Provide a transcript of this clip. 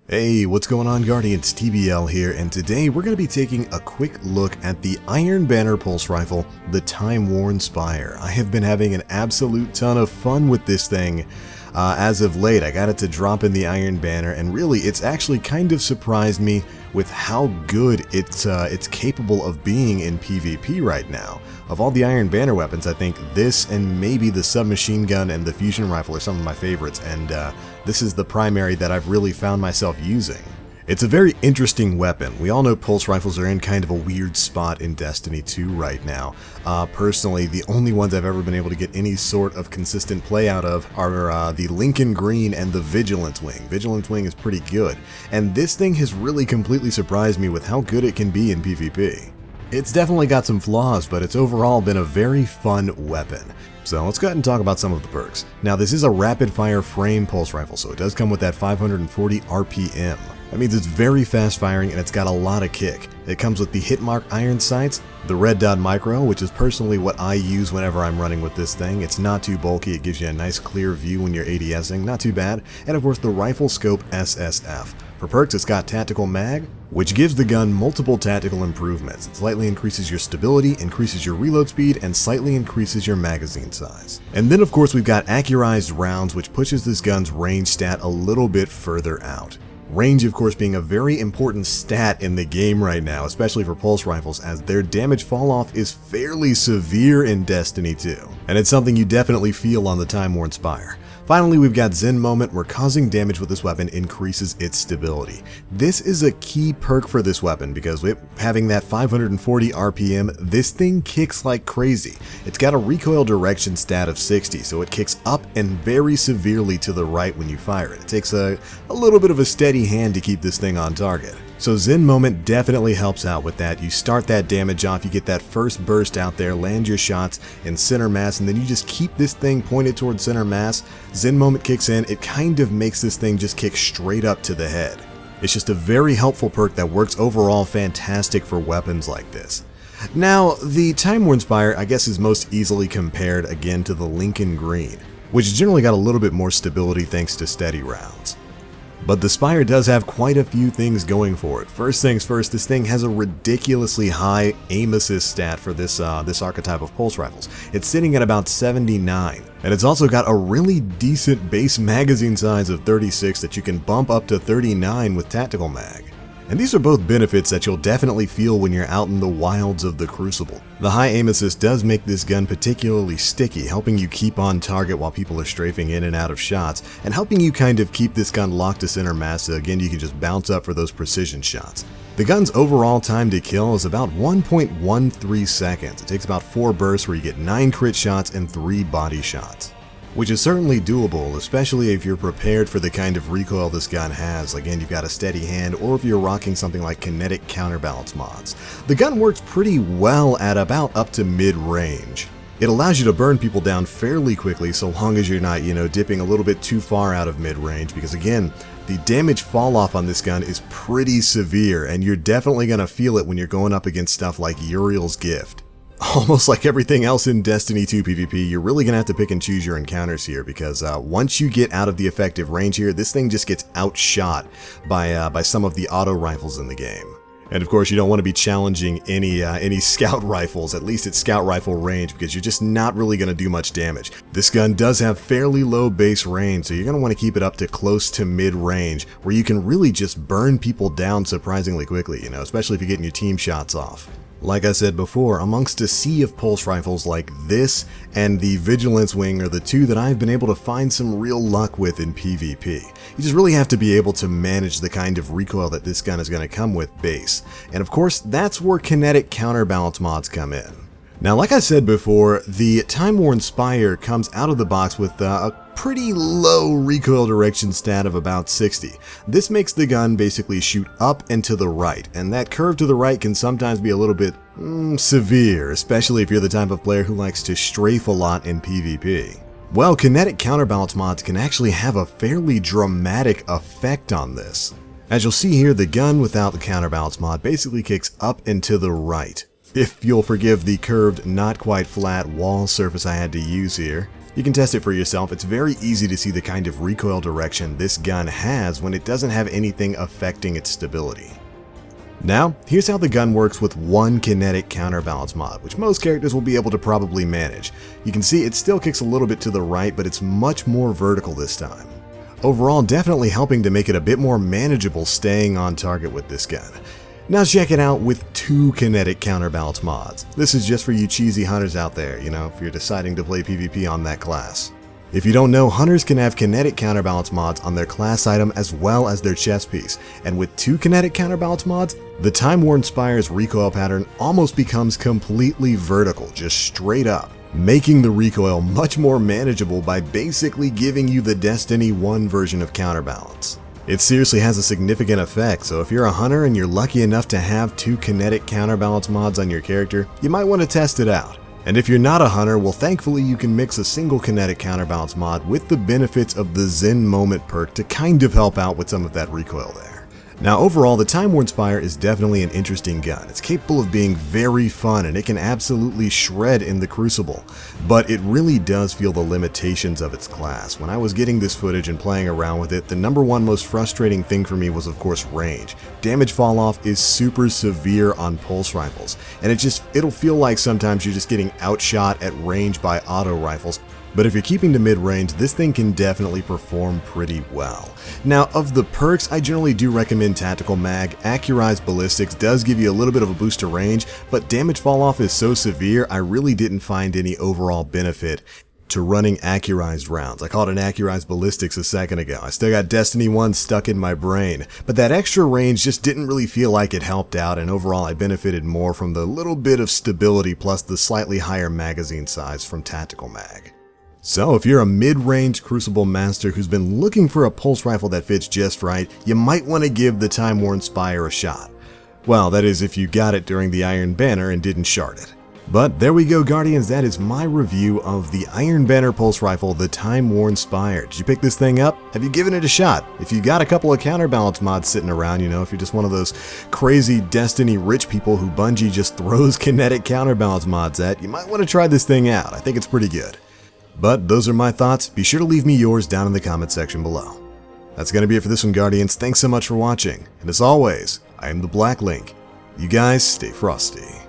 Hey, what's going on, Guardians? TBL here, and today we're going to be taking a quick look at the Iron Banner Pulse Rifle, the Time Worn Spire. I have been having an absolute ton of fun with this thing as of late. I got it to drop in the Iron Banner, and really it's actually kind of surprised me with how good it's capable of being in PvP right now. Of all the Iron Banner weapons, I think this and maybe the submachine gun and the fusion rifle are some of my favorites, and this is the primary that I've really found myself using. It's a very interesting weapon. We all know pulse rifles are in kind of a weird spot in Destiny 2 right now. Personally, the only ones I've ever been able to get any sort of consistent play out of are the Lincoln Green and the Vigilance Wing. Vigilance Wing is pretty good, and this thing has really completely surprised me with how good it can be in PvP. It's definitely got some flaws, but it's overall been a very fun weapon. So let's go ahead and talk about some of the perks. Now, this is a rapid fire frame pulse rifle, so it does come with that 540 RPM. That means it's very fast firing and it's got a lot of kick. It comes with the Hitmark iron sights, the red dot micro, which is personally what I use whenever I'm running with this thing. It's not too bulky, it gives you a nice clear view when you're ADSing, not too bad. And of course the rifle scope SSF. For perks, it's got tactical mag, which gives the gun multiple tactical improvements. It slightly increases your stability, increases your reload speed, and slightly increases your magazine size. And then of course we've got accurized rounds, which pushes this gun's range stat a little bit further out. Range, of course, being a very important stat in the game right now, especially for pulse rifles, as their damage fall off is fairly severe in Destiny 2. And it's something you definitely feel on the Time Worn Spire. Finally, we've got Zen Moment, where causing damage with this weapon increases its stability. This is a key perk for this weapon because with having that 540 RPM, this thing kicks like crazy. It's got a recoil direction stat of 60, so it kicks up and very severely to the right when you fire it. It takes a little bit of a steady hand to keep this thing on target. So Zen Moment definitely helps out with that. You start that damage off, you get that first burst out there, land your shots in center mass, and then you just keep this thing pointed towards center mass. Zen Moment kicks in, it kind of makes this thing just kick straight up to the head. It's just a very helpful perk that works overall fantastic for weapons like this. Now, the Time Worn Spire, I guess, is most easily compared again to the Lincoln Green, which generally got a little bit more stability thanks to steady rounds. But the Spire does have quite a few things going for it. First things first, this thing has a ridiculously high aim assist stat for this archetype of pulse rifles. It's sitting at about 79. And it's also got a really decent base magazine size of 36 that you can bump up to 39 with tactical mag. And these are both benefits that you'll definitely feel when you're out in the wilds of the Crucible. The high aim assist does make this gun particularly sticky, helping you keep on target while people are strafing in and out of shots, and helping you kind of keep this gun locked to center mass so again you can just bounce up for those precision shots. The gun's overall time to kill is about 1.13 seconds. It takes about 4 bursts where you get 9 crit shots and 3 body shots, which is certainly doable, especially if you're prepared for the kind of recoil this gun has. Again, you've got a steady hand, or if you're rocking something like Kinetic Counterbalance mods. The gun works pretty well at about up to mid-range. It allows you to burn people down fairly quickly so long as you're not, dipping a little bit too far out of mid-range, because again, the damage fall off on this gun is pretty severe, and you're definitely going to feel it when you're going up against stuff like Uriel's Gift. Almost like everything else in Destiny 2 PvP, you're really going to have to pick and choose your encounters here, because once you get out of the effective range here, this thing just gets outshot by some of the auto rifles in the game. And of course, you don't want to be challenging any scout rifles, at least at scout rifle range, because you're just not really going to do much damage. This gun does have fairly low base range, so you're going to want to keep it up to close to mid-range, where you can really just burn people down surprisingly quickly, especially if you're getting your team shots off. Like I said before, amongst a sea of pulse rifles like this and the Vigilance Wing are the two that I've been able to find some real luck with in PvP. You just really have to be able to manage the kind of recoil that this gun is going to come with base. And of course, that's where Kinetic Counterbalance mods come in. Now, like I said before, the Time Worn Spire comes out of the box with a pretty low recoil direction stat of about 60. This makes the gun basically shoot up and to the right, and that curve to the right can sometimes be a little bit severe, especially if you're the type of player who likes to strafe a lot in PvP. Well, Kinetic Counterbalance mods can actually have a fairly dramatic effect on this. As you'll see here, the gun without the Counterbalance mod basically kicks up and to the right. If you'll forgive the curved, not quite flat wall surface I had to use here. You can test it for yourself. It's very easy to see the kind of recoil direction this gun has when it doesn't have anything affecting its stability. Now, here's how the gun works with one Kinetic Counterbalance mod, which most characters will be able to probably manage. You can see it still kicks a little bit to the right, but it's much more vertical this time. Overall, definitely helping to make it a bit more manageable staying on target with this gun. Now check it out with two Kinetic Counterbalance mods. This is just for you cheesy hunters out there, if you're deciding to play PvP on that class. If you don't know, hunters can have Kinetic Counterbalance mods on their class item as well as their chest piece, and with two Kinetic Counterbalance mods, the Time Worn Spire's recoil pattern almost becomes completely vertical, just straight up, making the recoil much more manageable by basically giving you the Destiny 1 version of Counterbalance. It seriously has a significant effect, so if you're a hunter and you're lucky enough to have two Kinetic Counterbalance mods on your character, you might want to test it out. And if you're not a hunter, well, thankfully you can mix a single Kinetic Counterbalance mod with the benefits of the Zen Moment perk to kind of help out with some of that recoil there. Now overall, the Time Worn Spire is definitely an interesting gun. It's capable of being very fun and it can absolutely shred in the Crucible, but it really does feel the limitations of its class. When I was getting this footage and playing around with it, the number one most frustrating thing for me was of course range. Damage fall off is super severe on pulse rifles, and it'll feel like sometimes you're just getting outshot at range by auto rifles. But if you're keeping to mid-range, this thing can definitely perform pretty well. Now, of the perks, I generally do recommend Tactical Mag. Accurized Ballistics does give you a little bit of a boost to range, but damage fall-off is so severe, I really didn't find any overall benefit to running accurized rounds. I called it accurized ballistics a second ago. I still got Destiny 1 stuck in my brain, but that extra range just didn't really feel like it helped out, and overall I benefited more from the little bit of stability plus the slightly higher magazine size from Tactical Mag. So if you're a mid-range Crucible master who's been looking for a pulse rifle that fits just right, you might want to give the Time Worn Spire a shot. Well, that is if you got it during the Iron Banner and didn't shard it. But there we go, Guardians, that is my review of the Iron Banner pulse rifle, the Time Worn Spire. Did you pick this thing up? Have you given it a shot? If you got a couple of Counterbalance mods sitting around, if you're just one of those crazy Destiny rich people who Bungie just throws Kinetic Counterbalance mods at, you might want to try this thing out. I think it's pretty good. But those are my thoughts. Be sure to leave me yours down in the comment section below. That's going to be it for this one, Guardians. Thanks so much for watching. And as always, I am the Black Link. You guys stay frosty.